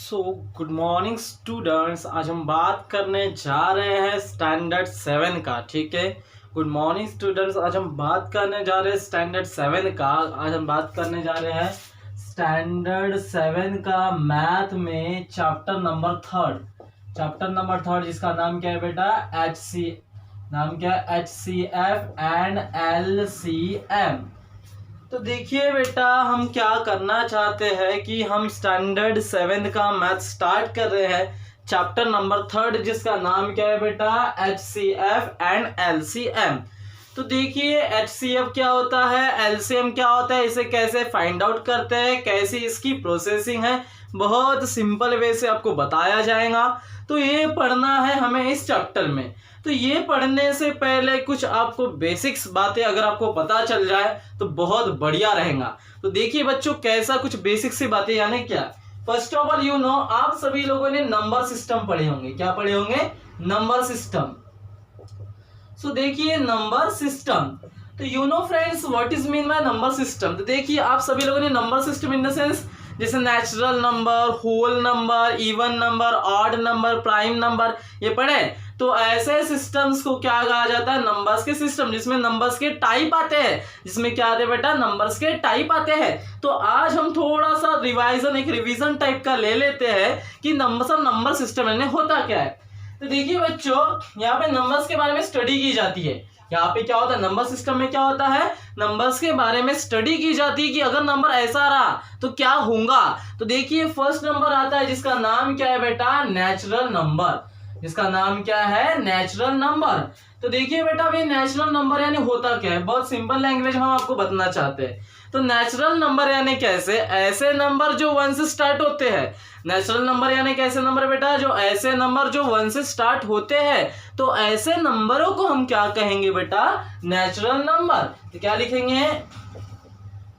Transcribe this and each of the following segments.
So good morning students. आज हम बात करने जा रहे हैं स्टैंडर्ड 7 का। ठीक है, गुड मॉर्निंग स्टूडेंट्स। आज हम बात करने जा रहे हैं स्टैंडर्ड 7 का। आज हम बात करने जा रहे हैं स्टैंडर्ड 7 का मैथ में चैप्टर नंबर थर्ड जिसका नाम क्या है बेटा? नाम क्या है? HCF and LCM। तो देखिए बेटा, हम क्या करना चाहते हैं कि हम स्टैंडर्ड 7 का मैथ स्टार्ट कर रहे हैं चैप्टर नंबर 3 जिसका नाम क्या है बेटा? HCF and LCM। तो देखिए HCF क्या होता है, LCM क्या होता है, इसे कैसे फाइंड आउट करते हैं, कैसी इसकी प्रोसेसिंग है, बहुत सिंपल वे से आपको बताया जाएगा। तो ये पढ़ना है हमें इस चैप्टर में। तो ये पढ़ने से पहले कुछ आपको बेसिक्स बातें अगर आपको पता चल जाए तो बहुत बढ़िया रहेगा। तो देखिए बच्चों, कैसा कुछ बेसिक सी बातें, यानी क्या, फर्स्ट ऑफ ऑल आप सभी लोगों ने नंबर सिस्टम पढ़े होंगे। क्या पढ़े होंगे? Number system. सो देखिए नंबर सिस्टम, तो friends what is mean by number system. तो देखिए आप सभी लोगों ने number system in the sense जैसे natural number, whole number, even number, odd number, prime number ये पढ़े। तो ऐसे सिस्टम्स को क्या कहा जाता है? नंबर्स के सिस्टम, जिसमें नंबर्स के टाइप आते हैं। जिसमें क्या आते हैं बेटा? नंबर्स के टाइप आते हैं। तो आज हम थोड़ा सा रिवीजन टाइप का ले लेते हैं कि नंबर सिस्टम यानी होता क्या है। तो देखिए बच्चों, यहाँ पे नंबर्स के बारे में स्टडी की जाती है। यहाँ पे क्या होता है? नंबर सिस्टम में क्या होता है? नंबर्स के बारे में स्टडी की जाती है कि अगर नंबर ऐसा रहा तो क्या होगा। तो देखिए फर्स्ट नंबर आता है जिसका नाम क्या है बेटा? Natural number. जिसका नाम क्या है? Natural number. तो देखिए बेटा, भाई नेचुरल नंबर यानी होता क्या है? बहुत सिंपल लैंग्वेज हम आपको बताना चाहते हैं। तो नेचुरल नंबर यानी कैसे? ऐसे नंबर जो 1 से स्टार्ट होते हैं। नेचुरल नंबर यानी कैसे नंबर बेटा? जो ऐसे नंबर जो 1 से स्टार्ट होते हैं। तो ऐसे नंबरों को हम क्या कहेंगे बेटा? Natural number. तो क्या लिखेंगे?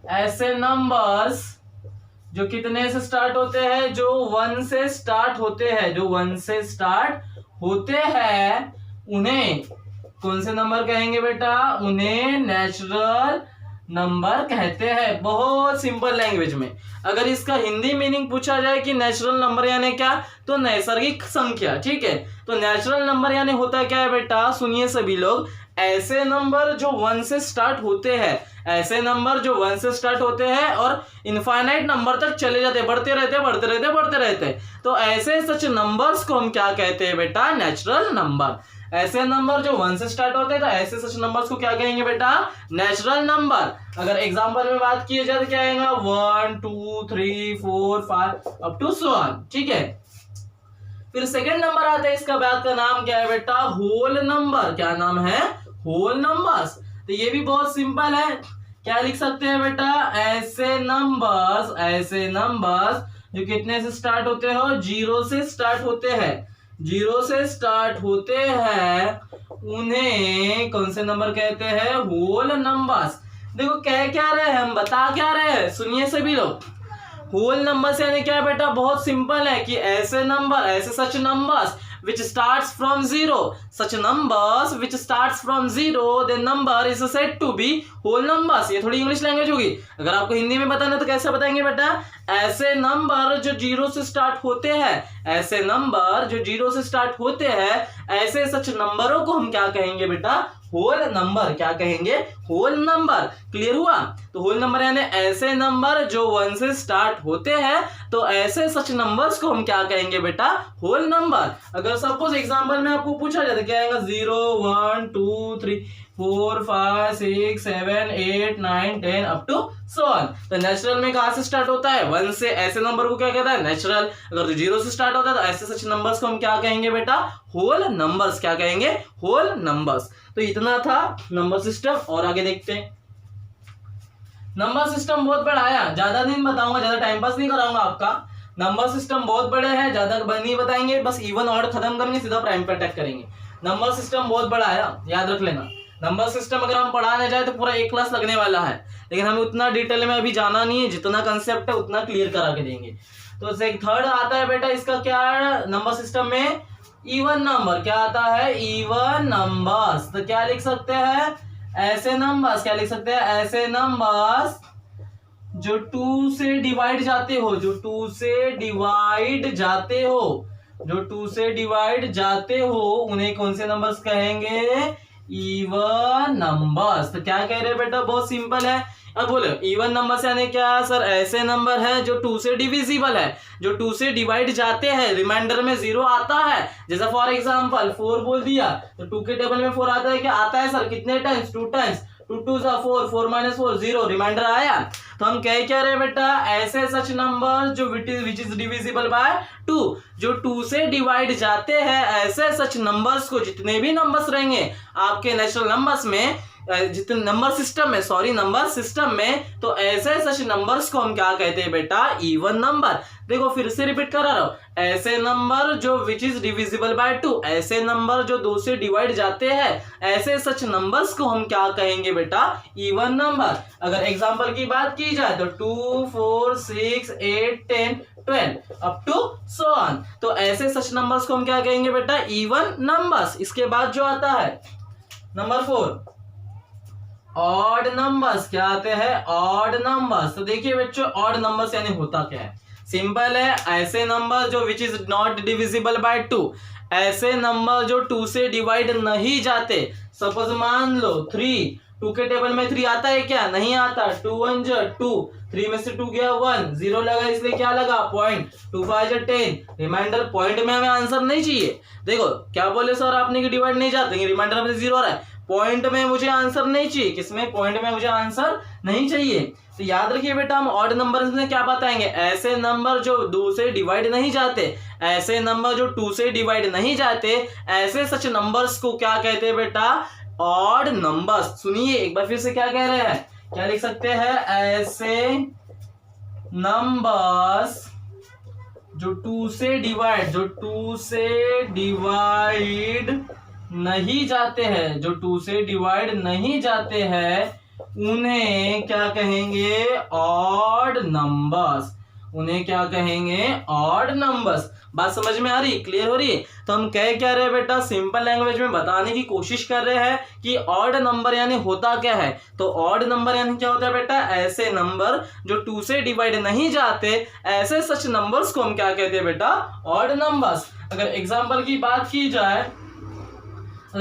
ऐसे नंबर्स जो कितने से स्टार्ट होते हैं? जो 1 से स्टार्ट होते हैं। जो 1 से स्टार्ट होते हैं उन्हें कौन से नंबर कहेंगे बेटा? उन्हें नेचुरल नंबर कहते हैं। बहुत सिंपल लैंग्वेज में अगर इसका हिंदी मीनिंग पूछा जाए कि नेचुरल नंबर यानी क्या, तो नैसर्गिक संख्या। ठीक है, तो नेचुरल नंबर यानी होता क्या है बेटा? सुनिए सभी लोग, ऐसे नंबर जो 1 से स्टार्ट होते हैं। ऐसे नंबर जो 1 से स्टार्ट होते हैं और इनफाइनाइट नंबर तक चले जाते हैं, बढ़ते रहते। तो ऐसे सच नंबर्स को हम क्या कहते हैं बेटा? Natural number. ऐसे नंबर जो 1 से स्टार्ट होते हैं, तो ऐसे सच नंबर्स को क्या कहेंगे बेटा? Natural number. अगर एग्जांपल में बात की जाए तो क्या आएगा? 1 2 3 4 5 अप टू सो ऑन। ठीक है, फिर सेकंड नंबर आता है, इसका बात का नाम क्या है बेटा? Whole number. क्या नाम है? Whole numbers. तो ये भी बहुत सिंपल है। क्या लिख सकते हैं बेटा? ऐसे नंबर्स जो कितने से स्टार्ट होते हो? 0 से स्टार्ट होते हैं। 0 से स्टार्ट होते हैं उन्हें कौन से नंबर कहते हैं? Whole numbers. देखो कह क्या रहे हैं, हम बता क्या रहे हैं, सुनिए सभी लोग। होल नंबर्स यानी क्या बेटा? बहुत सिंपल है कि ऐसे नंबर, ऐसे सच numbers which starts from 0, such numbers which starts from 0, the number is said to be whole numbers। ये थोड़ी इंग्लिश लैंग्वेज होगी। अगर आपको हिंदी में बताना तो कैसे बताएंगे बेटा? ऐसे नंबर जो 0 से स्टार्ट होते हैं, ऐसे नंबर जो 0 से स्टार्ट होते हैं, ऐसे सच नंबरों को हम क्या कहेंगे बेटा? Whole number. क्या कहेंगे? Whole number. क्लियर हुआ? तो होल नंबर यानी ऐसे नंबर जो 1 से स्टार्ट होते हैं, तो ऐसे सच नंबर्स को हम क्या कहेंगे बेटा? Whole number. अगर सपोज एग्जांपल में आपको पूछा जाए तो क्या आएगा? 0 1 2 3 4 5 6 7 8 9 10 अप टू सो ऑन। तो नेचुरल में कहां से स्टार्ट होता है? 1 से। ऐसे नंबर को क्या कहता है? नेचुरल। अगर 0 से स्टार्ट होता है तो ऐसे सच नंबर्स को हम क्या कहेंगे बेटा? Whole numbers. क्या कहेंगे? Whole numbers. तो इतना था नंबर सिस्टम। और आगे देखते हैं। नंबर सिस्टम बहुत बड़ा है, ज्यादा नहीं बताऊंगा, ज्यादा टाइम पास नहीं कराऊंगा आपका। नंबर सिस्टम बहुत बड़े हैं, ज्यादा नहीं बताएंगे, बस इवन ऑड खत्म करेंगे, सीधा प्राइम पे अटैक करेंगे। नंबर सिस्टम बहुत बड़ा है, याद रख लेना। नंबर सिस्टम अगर हम पढ़ाने जाए तो पूरा 1 क्लास लगने वाला है, लेकिन हमें उतना डिटेल में अभी जाना नहीं है। जितना कंसेप्ट है उतना क्लियर करा के देंगे। तो थर्ड आता है बेटा, इसका क्या है नंबर सिस्टम में? Even number. क्या आता है? Even numbers. तो क्या लिख सकते हैं? ऐसे नंबर्स। क्या लिख सकते हैं? ऐसे नंबर्स जो 2 से डिवाइड जाते हो, जो 2 से डिवाइड जाते हो, जो 2 से डिवाइड जाते हो, उन्हें कौन से नंबर्स कहेंगे? Even numbers. तो क्या कह रहे हैं बेटा? बहुत सिंपल है। अब बोलो इवन नंबर यानी क्या? सर ऐसे नंबर है जो 2 से डिविजिबल है, जो 2 से डिवाइड जाते हैं, रिमाइंडर में 0 आता है। जैसा फॉर एग्जांपल 4 बोल दिया तो 2 के टेबल में 4 आता है। क्या आता है सर? कितने टाइम्स? 2 टाइम्स। 2 2 4, 4 - 4 0, रिमाइंडर आया। तो हम क्या रहे बेटा? ऐसे सच नंबर जो विच इज डिविजिबल बाय 2, जो 2 से डिवाइड जाते हैं, ऐसे सच नंबर्स को, जितने भी नंबर्स रहेंगे आपके नेचुरल नंबर्स में, जितने नंबर सिस्टम में, सॉरी नंबर सिस्टम में, तो ऐसे सच नंबर्स को हम क्या कहते हैं बेटा? Even number. देखो फिर से रिपीट करा रहा हूं, ऐसे नंबर जो विच इज डिविजिबल बाय 2, ऐसे नंबर जो 2 से डिवाइड जाते हैं, ऐसे सच नंबर्स को हम क्या कहेंगे बेटा? Even number. अगर एग्जांपल की बात की जाए तो 2 4 6 8 10 12 अप टू सो ऑन, तो ऐसे सच नंबर्स को हम क्या कहेंगे बेटा? Even numbers. इसके बाद जो आता है नंबर 4, ऑड नंबर्स। क्या आते हैं? Odd numbers. तो देखिए बच्चों, ऑड नंबर्स यानी होता क्या है? सिंपल है, ऐसे नंबर जो which is not divisible by 2, ऐसे नंबर जो 2 से डिवाइड नहीं जाते। सपोज मान लो 3, 2 के टेबल में 3 आता है क्या? नहीं आता। 2 1 2, 3 में से 2 गया 1, 0 लगा, इसलिए क्या लगा? पॉइंट। 2 5 10, रिमाइंडर पॉइंट में हमें आंसर नहीं चाहिए। देखो क्या बोले सर आपने कि डिवाइड नहीं जाते, रिमाइंडर में 0 आ रहा है, पॉइंट में मुझे आंसर नहीं चाहिए। किसमें? पॉइंट में मुझे आंसर नहीं चाहिए। तो याद रखिए बेटा, हम ऑड नंबर में क्या बताएंगे? ऐसे नंबर जो 2 से डिवाइड नहीं जाते, ऐसे नंबर जो 2 से डिवाइड नहीं जाते, ऐसे सच नंबर्स को क्या कहते हैं बेटा? Odd numbers. सुनिए एक बार फिर से, क्या कह रहे हैं? क्या लिख सकते हैं? ऐसे नंबर्स जो 2 से डिवाइड नहीं जाते हैं, जो 2 से डिवाइड नहीं जाते हैं, उन्हें क्या कहेंगे? Odd numbers. उन्हें क्या कहेंगे? Odd numbers. बात समझ में आ रही? क्लियर हो रही है? तो हम क्या रहे हैं बेटा? सिंपल लैंग्वेज में बताने की कोशिश कर रहे हैं कि ऑड नंबर यानी होता क्या है। तो ऑड नंबर यानी क्या होता है बेटा? ऐसे नंबर जो 2 से डिवाइड नहीं जाते, ऐसे सच नंबर्स को हम क्या कहते हैं बेटा? Odd numbers. अगर एग्जाम्पल की बात की जाए, तो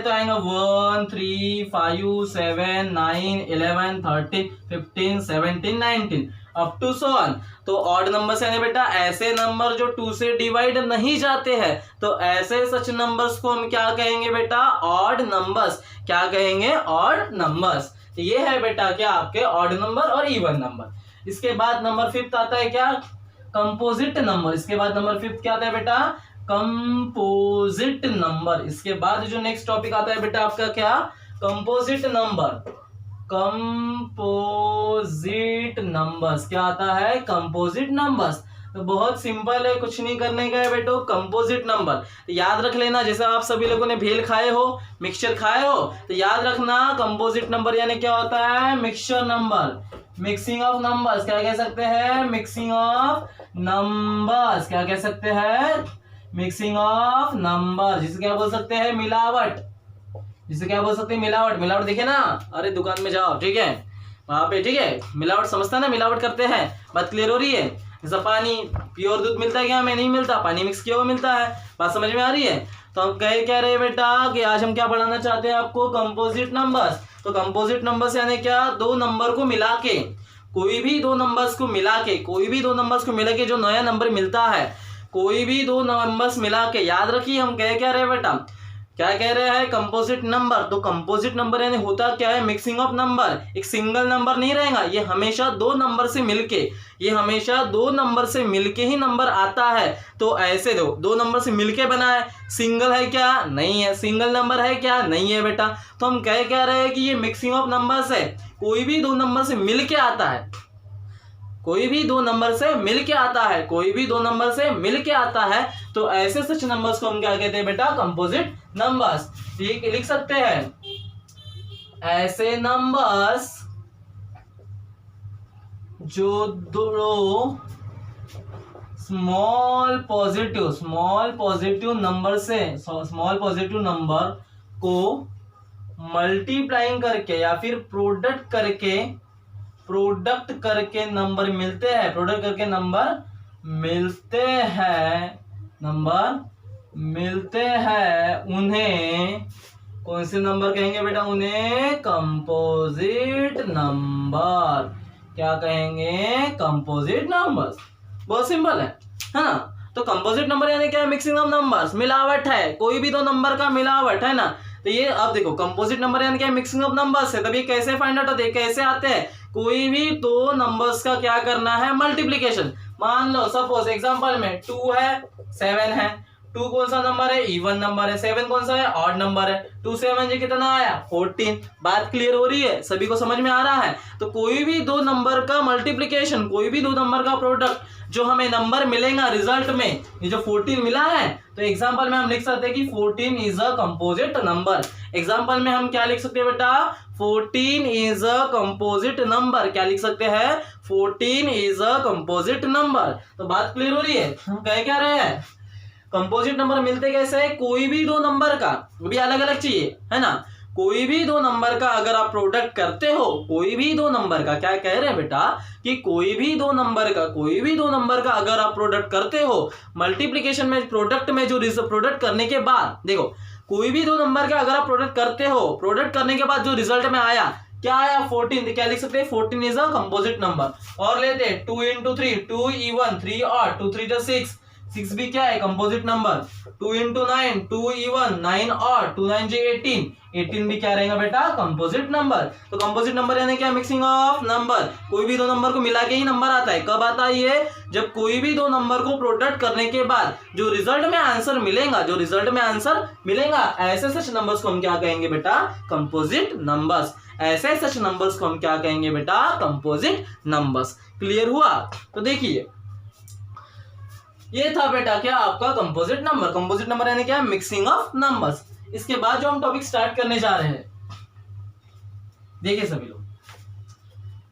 आएगा 1 3 5 7 9 11 13 15 17 19 अप टू सो ऑन। तो ऑड नंबर्स यानी बेटा ऐसे नंबर जो 2 से डिवाइड नहीं जाते हैं, तो ऐसे सच नंबर्स को हम क्या कहेंगे बेटा? Odd numbers. क्या कहेंगे? Odd numbers. तो ये है बेटा क्या? आपके ऑड नंबर और इवन नंबर। इसके बाद नंबर 5 आता है क्या? Composite number. इसके बाद नंबर 5 क्या आता है बेटा? Composite number. इसके बाद जो नेक्स्ट टॉपिक आता है बेटा आपका क्या? Composite number. Composite numbers. क्या आता है? Composite numbers. तो बहुत सिंपल है, कुछ नहीं करने का है बेटो। कंपोजिट नंबर तो याद रख लेना, जैसे आप सभी लोगों ने भेल खाए हो, मिक्सचर खाए हो, तो याद रखना कंपोजिट नंबर यानी क्या होता है? Mixture number, mixing of numbers. क्या कह सकते हैं? Mixing of numbers. क्या कह सकते हैं? Mixing of number. जिसे क्या बोल सकते हैं? मिलावट। जिसे क्या बोल सकते हैं? मिलावट। मिलावट देखे ना, अरे दुकान में जाओ, ठीक है, वहां पे, ठीक है, मिलावट समझता है ना, मिलावट करते हैं। बात क्लियर हो रही है? जैसा पानी, प्योर दूध मिलता है क्या? हमें नहीं मिलता, पानी मिक्स किया हुआ मिलता है। बात समझ में आ रही है? तो हम क्या रहे बेटा कि आज हम क्या पढ़ाना चाहते हैं आपको? Composite numbers. तो कंपोजिट नंबर्स यानी क्या? दो नंबर को मिला के, कोई भी दो नंबर्स को मिला के जो नया नंबर मिलता है, कोई भी दो नंबर्स मिला के। याद रखिए हम क्या रहे बेटा? क्या कह रहे हैं? Composite number. तो कंपोजिट नंबर यानी होता क्या है? Mixing of number. एक सिंगल नंबर नहीं रहेगा, ये हमेशा दो नंबर से मिलके ही नंबर आता है। तो ऐसे दो नंबर से मिलके बना है। सिंगल है क्या? नहीं है। सिंगल नंबर है क्या? नहीं है बेटा। तो हम क्या रहे हैं कि ये मिक्सिंग ऑफ नंबर्स है, कोई भी दो नंबर से मिलके आता है, कोई भी दो नंबर से मिलके आता है। तो ऐसे सच नंबर्स को हम क्या कहते हैं बेटा? Composite numbers. ठीक, लिख सकते हैं ऐसे नंबर्स जो दो स्मॉल पॉजिटिव नंबर को मल्टीप्लाइंग करके या फिर प्रोडक्ट करके प्रोडक्ट करके नंबर मिलते हैं, प्रोडक्ट करके नंबर मिलते हैं उन्हें कौन से नंबर कहेंगे बेटा? उन्हें कंपोजिट नंबर। क्या कहेंगे? Composite numbers. बहुत सिंपल है ना? तो कंपोजिट नंबर यानी क्या है? मिक्सिंग ऑफ नंबर्स, मिलावट है, कोई भी दो नंबर का मिलावट है ना। तो ये अब देखो कंपोजिट नंबर यानी क्या? मिक्सिंग ऑफ नंबर्स है। तब ये कैसे फाइंड आउट होते हैं? कैसे आते हैं? कोई भी दो नंबर्स का क्या करना है? मल्टीप्लीकेशन। मान लो सपोज एग्जांपल में 2 है 7 है। 2 कौन सा नंबर है? इवन नंबर है। 7 कौन सा है? ऑड नंबर है। 2 7 जी कितना आया? 14। बात क्लियर हो रही है? सभी को समझ में आ रहा है? तो कोई भी दो नंबर का मल्टीप्लीकेशन, कोई भी दो नंबर का प्रोडक्ट जो हमें नंबर मिलेगा रिजल्ट में, ये जो 14 मिला है, तो एग्जांपल में हम लिख सकते हैं कि 14 is a composite number. Example में हम क्या लिख सकते हैं बेटा? 14 इज अ कंपोजिट नंबर। क्या लिख सकते हैं? 14 इज अ कंपोजिट नंबर। तो बात क्लियर हो रही है? हम कह क्या रहे हैं? कंपोजिट नंबर मिलते कैसे है? कोई भी दो नंबर का, वो भी अलग अलग चाहिए, है ना? कोई भी दो नंबर का अगर आप प्रोडक्ट करते हो, कोई भी दो नंबर का, क्या कह रहे हैं बेटा? कि कोई भी दो नंबर का अगर आप प्रोडक्ट करते हो, मल्टीप्लिकेशन में प्रोडक्ट में जो प्रोडक्ट करने के बाद देखो, कोई भी दो नंबर का अगर आप प्रोडक्ट करते हो, प्रोडक्ट करने के बाद जो रिजल्ट में आया, क्या आया? 14। क्या लिख सकते हैं? 14 इज अ कंपोजिट नंबर। और लेते 2 into 3, 2 even 3 odd, 2 3 6, 6 भी क्या है? Composite number. 2 into 9, 2 even 9 odd, 2 9 जी 18, 18 भी क्या रहेगा बेटा? Composite number. तो कंपोजिट नंबर यानी क्या? Mixing of number. कोई भी दो नंबर को मिला के ही नंबर आता है। कब आता है ये? जब कोई भी दो नंबर को प्रोडक्ट करने के बाद जो रिजल्ट में आंसर मिलेगा, ऐसे सच नंबर्स को हम क्या कहेंगे बेटा? Composite numbers. ऐसे सच नंबर्स को हम क्या कहेंगे बेटा? Composite numbers. क्लियर हुआ? तो देखिए ये था बेटा क्या? आपका कंपोजिट नंबर। कंपोजिट नंबर यानी क्या? Mixing of numbers. इसके बाद जो हम टॉपिक स्टार्ट करने जा रहे हैं, देखिए सभी लोग,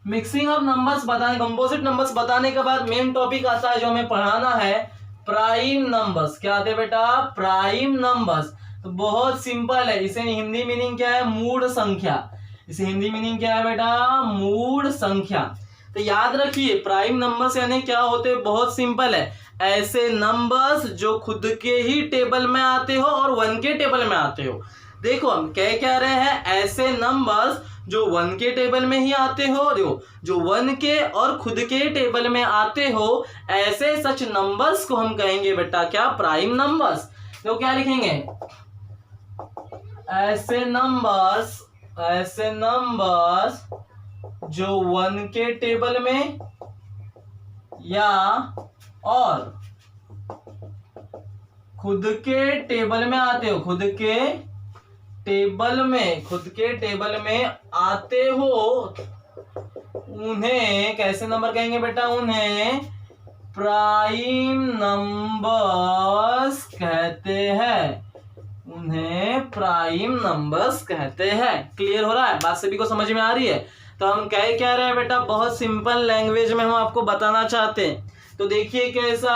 मिक्सिंग ऑफ नंबर्स बताने, कंपोजिट नंबर्स बताने के बाद मेन टॉपिक आता है जो हमें पढ़ाना है, प्राइम नंबर्स। क्या आते हैं बेटा? Prime numbers. तो बहुत सिंपल है। इसे हिंदी मीनिंग क्या है? मूड संख्या। इसे हिंदी मीनिंग क्या है बेटा? मूड संख्या। तो याद रखिए प्राइम नंबर्स यानी क्या होते हैं? बहुत सिंपल है। ऐसे नंबर्स जो खुद के ही टेबल में आते हो और 1 के टेबल में आते हो। देखो हम कह रहे हैं ऐसे नंबर्स जो 1 के टेबल में ही आते हो, देखो जो 1 के और खुद के टेबल में आते हो, ऐसे सच नंबर्स को हम कहेंगे बेटा क्या? Prime numbers. तो क्या लिखेंगे? ऐसे नंबर्स जो 1 के टेबल में या और खुद के टेबल में आते हो, खुद के टेबल में आते हो, उन्हें कैसे नंबर कहेंगे बेटा? उन्हें प्राइम नंबर्स कहते हैं। उन्हें प्राइम नंबर्स कहते हैं। क्लियर हो रहा है? बात सभी को समझ में आ रही है? तो हम क्या रहे हैं बेटा? बहुत सिंपल लैंग्वेज में हम आपको बताना चाहते हैं। तो देखिए कैसा,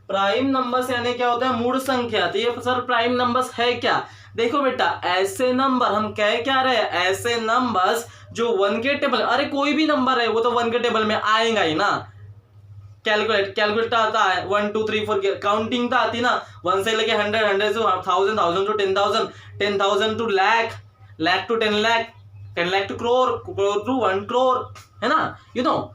प्राइम नंबर्स यानी क्या होता है? मूड संख्या। तो ये सर प्राइम नंबर्स है क्या? देखो बेटा ऐसे नंबर, हम क्या रहे हैं? ऐसे नंबर्स जो 1 के टेबल, अरे कोई भी नंबर है वो तो 1 के टेबल में आएगा ही ना। कैलकुलेट आता है 1 2 3 4 काउंटिंग तो आती ना, 1 से लेके 100, 100 से 1000, 1000 to 10,000, 10,000 to lakh, lakh to 10 lakh, 10 lakh to crore, crore to 1 crore, है ना? You know,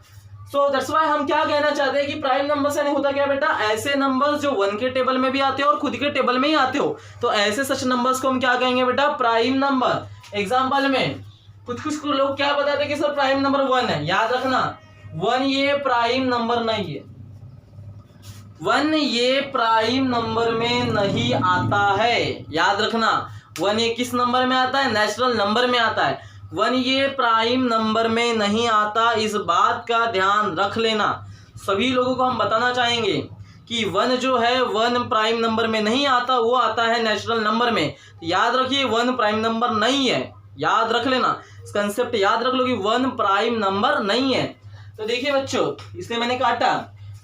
so that's why हम क्या कहना चाहते हैं कि प्राइम नंबर्स यानी होता क्या बेटा? ऐसे नंबर्स जो 1 के टेबल में भी आते हो और खुद के टेबल में ही आते हो, तो ऐसे सच नंबर्स को हम क्या कहेंगे बेटा? Prime number. एग्जांपल में कुछ लोग क्या बताते हैं कि सर प्राइम नंबर 1 है। याद रखना 1 ये प्राइम नंबर नहीं है। 1 ये प्राइम नंबर में नहीं आता है। याद रखना 1 ये किस नंबर में आता है? नेचुरल नंबर में आता है। 1 ये प्राइम नंबर में नहीं आता, इस बात का ध्यान रख लेना। सभी लोगों को हम बताना चाहेंगे कि 1 जो है 1 प्राइम नंबर में नहीं आता, वो आता है नेचुरल नंबर में। याद रखिए 1 प्राइम नंबर नहीं है। याद रख लेना, इस कंसेप्ट याद रख लो कि 1 प्राइम नंबर नहीं है। तो देखिए बच्चों, इसलिए मैंने काटा।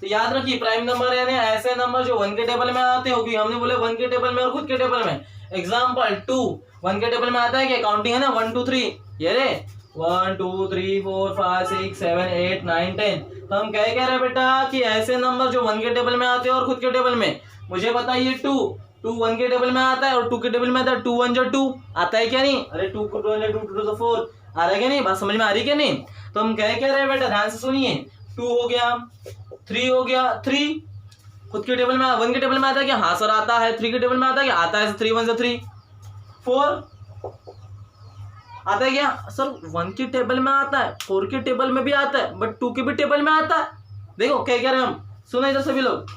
तो याद रखिए प्राइम नंबर यानी ऐसे नंबर जो 1 के टेबल में आते हो, कि हमने बोले 1 के टेबल में और खुद के टेबल में। एग्जाम्पल 2 1 के टेबल में आता है क्या? काउंटिंग है ना 1 2 3, ये रे 1 2 3 4 5 6 7 8 9 10। तो हम क्या कह रहे हैं बेटा कि ऐसे नंबर जो 1 के टेबल में आते हैं और खुद के टेबल में, मुझे बताइए 2 1 के टेबल में आता है और 2 के टेबल में आता है। 2 1 जो 2 आता है क्या नहीं? अरे 2 को 2 2 2 तो 4 आ रहा है क्या नहीं? बात समझ में आ रही क्या नहीं? तो हम क्या कह रहे हैं बेटा, ध्यान से सुनिए। 2 हो गया, 3 हो गया, 3 खुद के टेबल में 1 के टेबल में आता है क्या? हाँ सर आता है। 3 के टेबल में आता है क्या? आता है। 3 1 3 4 आता है क्या? सर 1 के टेबल में आता है, 4 के टेबल में भी आता है, बट 2 के भी टेबल में आता है। देखो क्या कह रहे हैं हम, सुनो इधर सभी लोग,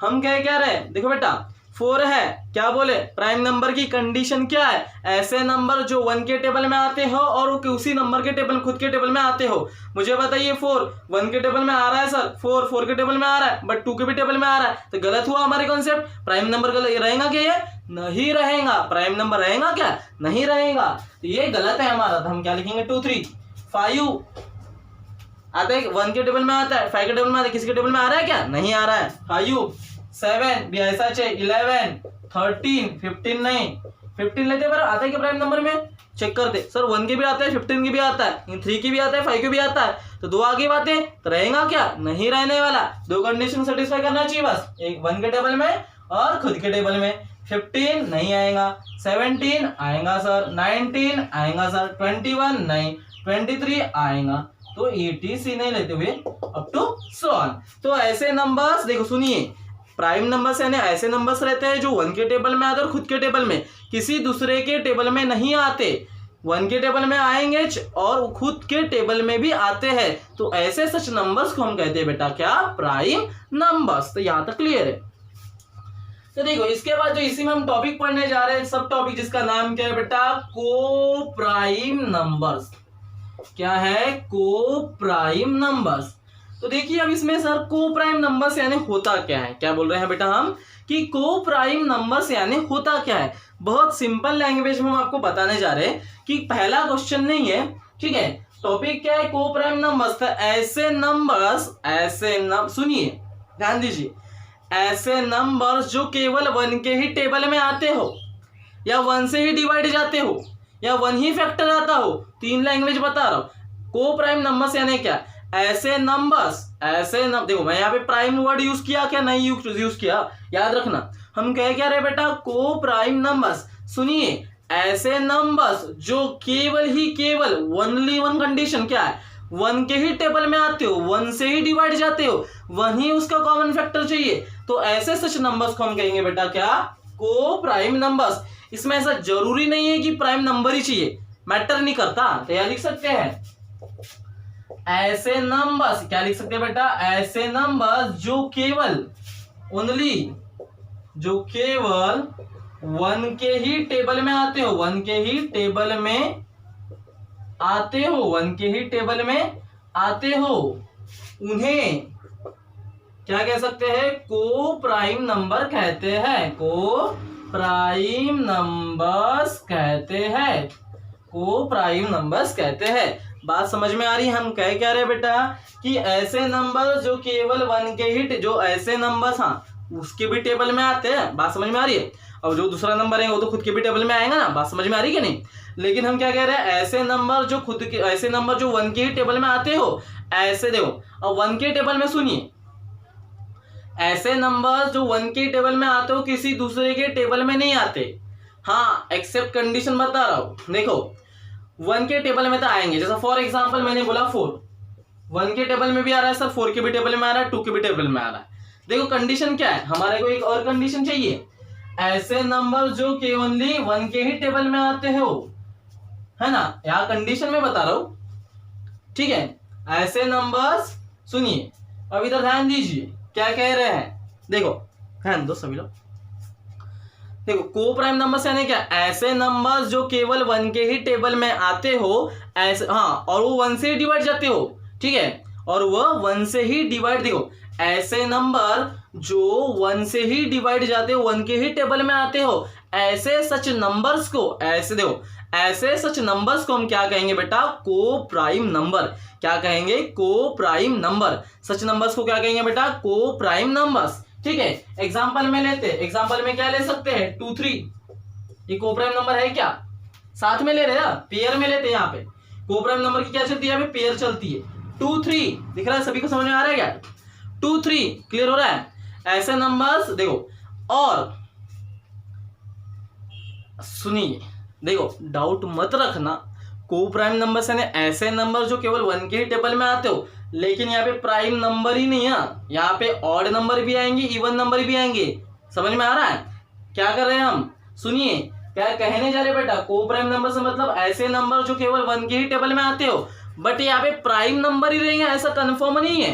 हम क्या कह रहे हैं, देखो बेटा 4 है, क्या बोले, प्राइम नंबर की कंडीशन क्या है? ऐसे नंबर जो 1 के टेबल में आते हो और उसी नंबर के टेबल खुद के टेबल में आते हो। मुझे बताइए 4 1 के टेबल में आ रहा है सर, 4 के टेबल में आ रहा है, बट 2 के भी टेबल में आ रहा है, तो गलत हुआ हमारे कॉन्सेप्ट। प्राइम नंबर गलत रहेगा क्या? ये नहीं रहेगा। प्राइम नंबर रहेगा क्या? नहीं रहेगा। तो ये गलत है हमारा, तो हम क्या लिखेंगे 2 3 5 आता है, 1 के टेबल में आता है, 5 के टेबल में आता है, किसी के टेबल में आ रहा है क्या? नहीं आ रहा है। 5 7 भी ऐसा चाहिए, 11 13 15 नहीं, 15 लेते पर आता है क्या प्राइम नंबर में? चेक करते सर, 1 के भी आता है, 15 के भी आता है, 3 के भी आता है, 5 के भी आता है, तो 2 आगे बातें, तो रहेगा क्या? नहीं रहने वाला। 2 कंडीशन सेटिस्फाई करना चाहिए बस, एक 1 के टेबल में और खुद के टेबल में। 15 नहीं आएगा, 17 आएगा सर, 19 आएगा सर, 21 नहीं, 23 आएगा, तो ETC नहीं लेते हुए अप टू सो ऑन। तो ऐसे नंबर्स देखो सुनिए, प्राइम नंबर्स यानी ऐसे नंबर्स रहते हैं जो 1 के टेबल में आते हैं और खुद के टेबल में, किसी दूसरे के टेबल में नहीं आते। 1 के टेबल में आएंगे और खुद के टेबल में भी आते हैं, तो ऐसे सच नंबर्स को हम कहते हैं बेटा क्या? Prime numbers. तो यहां तक क्लियर है। तो देखो इसके बाद जो इसी में हम टॉपिक पढ़ने जा रहे हैं, सब टॉपिक, जिसका नाम क्या है बेटा? को प्राइम नंबर्स। क्या है? को प्राइम नंबर्स। तो देखिए अब इसमें सर को प्राइम नंबर्स यानी होता क्या है? क्या बोल रहे हैं बेटा हम कि को प्राइम नंबर्स यानी होता क्या है? बहुत सिंपल लैंग्वेज में हम आपको बताने जा रहे हैं कि पहला क्वेश्चन नहीं है, ठीक है, टॉपिक क्या है? को प्राइम नंबर्स। ऐसे नंबर्स, सुनिए ध्यान दीजिए, ऐसे नंबर्स जो केवल 1 के ही टेबल में आते हो, या 1 से ही डिवाइड जाते हो, या 1 ही फैक्टर आता हो, 3 लैंग्वेज बता रहा हूं। को प्राइम नंबर्स यानी क्या? ऐसे नंबर्स, देखो मैं यहाँ पे प्राइम वर्ड यूज किया क्या? नहीं यूज किया, याद रखना। हम क्या रहे बेटा? को प्राइम नंबर्स। सुनिए, ऐसे नंबर्स जो केवल ओनली 1 कंडीशन क्या है? 1 के ही टेबल में आते हो, 1 से ही डिवाइड जाते हो, 1 ही उसका कॉमन फैक्टर चाहिए, तो ऐसे सच नंबर्स को हम कहेंगे बेटा क्या? को प्राइम नंबर्स। इसमें ऐसा जरूरी नहीं है कि प्राइम नंबर ही चाहिए, मैटर नहीं करता। तो यह लिख सकते हैं ऐसे नंबर्स, क्या लिख सकते हैं बेटा? ऐसे नंबर्स जो केवल 1 के ही टेबल में आते हो, 1 के ही टेबल में आते हो, 1 के ही टेबल में आते हो, उन्हें क्या कह सकते हैं? को प्राइम नंबर कहते हैं। को प्राइम नंबर्स कहते हैं। को प्राइम नंबर्स कहते हैं। बात समझ में आ रही है? हम क्या रहे हैं बेटा कि ऐसे नंबर जो केवल 1 के ही, जो ऐसे नंबर्स हाँ उसके भी टेबल में आते हैं। बात समझ में आ रही है? और जो दूसरा नंबर है वो तो खुद के भी टेबल में आएगा ना। बात समझ में आ रही है कि नहीं? लेकिन हम क्या कह रहे हैं? ऐसे नंबर जो खुद के, ऐसे नंबर जो 1 के ही टेबल में आते हो, ऐसे देखो, और 1 के टेबल में सुनिए, ऐसे नंबर जो 1 के टेबल में आते हो किसी दूसरे के टेबल में नहीं आते। हाँ, एक्सेप्ट कंडीशन बता रहा हूं। देखो 1 के टेबल में तो आएंगे, जैसा फॉर एग्जांपल मैंने बोला 4 1 के टेबल में भी आ रहा है सर, 4 के भी टेबल में आ रहा है, 2 के भी टेबल में आ रहा है। देखो कंडीशन क्या है, हमारे को एक और कंडीशन चाहिए, ऐसे नंबर जो केवल 1 के ही टेबल में आते हो, है ना, यहाँ कंडीशन में बता रहा हूं, ठीक है। ऐसे नंबर्स, सुनिए अब इधर ध्यान दीजिए क्या कह रहे हैं, देखो ध्यान दो सभी लोग। देखो को प्राइम नंबर्स यानी क्या? ऐसे नंबर्स जो केवल 1 के ही टेबल में आते हो, ऐसे हाँ, और वो 1 से ही डिवाइड जाते हो, ठीक है, और वो 1 से ही डिवाइड, देखो ऐसे नंबर जो 1 से ही डिवाइड जाते हो, 1 के ही टेबल में आते हो, ऐसे सच नंबर्स को, ऐसे देखो ऐसे सच नंबर्स को हम क्या कहेंगे बेटा? को प्राइम नंबर। क्या कहेंगे? को प्राइम नंबर। सच नंबर्स को क्या कहेंगे बेटा? को प्राइम नंबर्स, ठीक है। एग्जांपल में लेते हैं, एग्जांपल में क्या ले सकते हैं? 2 3, ये को प्राइम नंबर है क्या? साथ में ले रहे हैं, पेयर में लेते हैं। यहाँ पे को प्राइम नंबर की क्या चलती है, पेयर चलती है। 2 3 दिख रहा है, सभी को समझ में आ रहा है क्या? 2 3 क्लियर हो रहा है? ऐसे नंबर्स देखो, और सुनिए, देखो डाउट मत रखना, को प्राइम नंबर यानी ऐसे नंबर जो केवल 1 के ही टेबल में आते हो, लेकिन यहाँ पे प्राइम नंबर ही नहीं है, यहाँ पे ऑड नंबर भी आएंगे, इवन नंबर भी आएंगे। समझ में आ रहा है क्या कर रहे हैं हम? सुनिए क्या कहने जा रहे बेटा, को प्राइम नंबर से मतलब ऐसे नंबर जो केवल 1 के ही टेबल में आते हो, बट यहाँ पे प्राइम नंबर ही रहेंगे ऐसा कंफर्म नहीं है।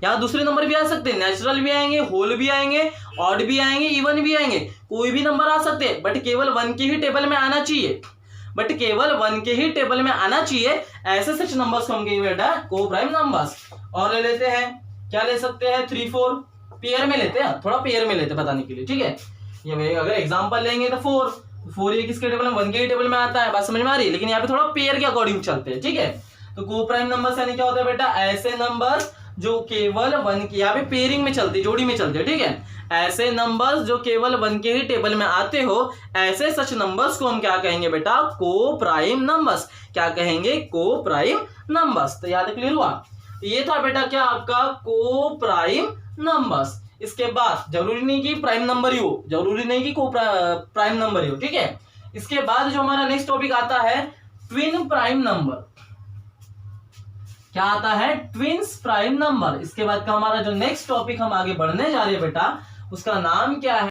यहाँ दूसरे नंबर भी आ सकते हैं, नेचुरल भी आएंगे, होल भी आएंगे, ऑड भी आएंगे, इवन भी आएंगे, कोई भी नंबर आ सकते हैं, बट केवल 1 के ही टेबल में आना चाहिए, बट केवल 1 के ही टेबल में आना चाहिए। ऐसे सच नंबर्स को हम कहेंगे बेटा को प्राइम नंबर्स। और ले लेते हैं, क्या ले सकते हैं, 3 4 पेयर में लेते हैं, थोड़ा पेयर में लेते हैं बताने के लिए, ठीक है। ये अगर एग्जांपल लेंगे तो 4 ये किसके टेबल में, 1 के ही टेबल में आता है, बात समझ में आ रही है, लेकिन यहाँ पे थोड़ा पेयर के अकॉर्डिंग चलते हैं, ठीक है। तो को प्राइम नंबर्स यानी क्या होता है बेटा, ऐसे नंबर्स जो केवल 1 के, यहाँ पे पेयरिंग में चलते, जोड़ी में चलते, ठीक है। ऐसे नंबर्स जो केवल 1 के ही टेबल में आते हो, ऐसे सच नंबर्स को हम क्या कहेंगे बेटा, को प्राइम नंबर्स। क्या कहेंगे, को प्राइम नंबर्स। तो याद क्लियर हुआ? ये था बेटा क्या आपका को प्राइम नंबर्स। इसके बाद जरूरी नहीं कि प्राइम नंबर ही हो, जरूरी नहीं कि को प्राइम नंबर ही हो, ठीक है। इसके बाद जो हमारा नेक्स्ट टॉपिक आता है ट्विन प्राइम नंबर। क्या आता है, ट्विन्स प्राइम नंबर। इसके बाद का हमारा जो नेक्स्ट टॉपिक हम आगे बढ़ने जा रहे हैं बेटा, उसका नाम क्या है?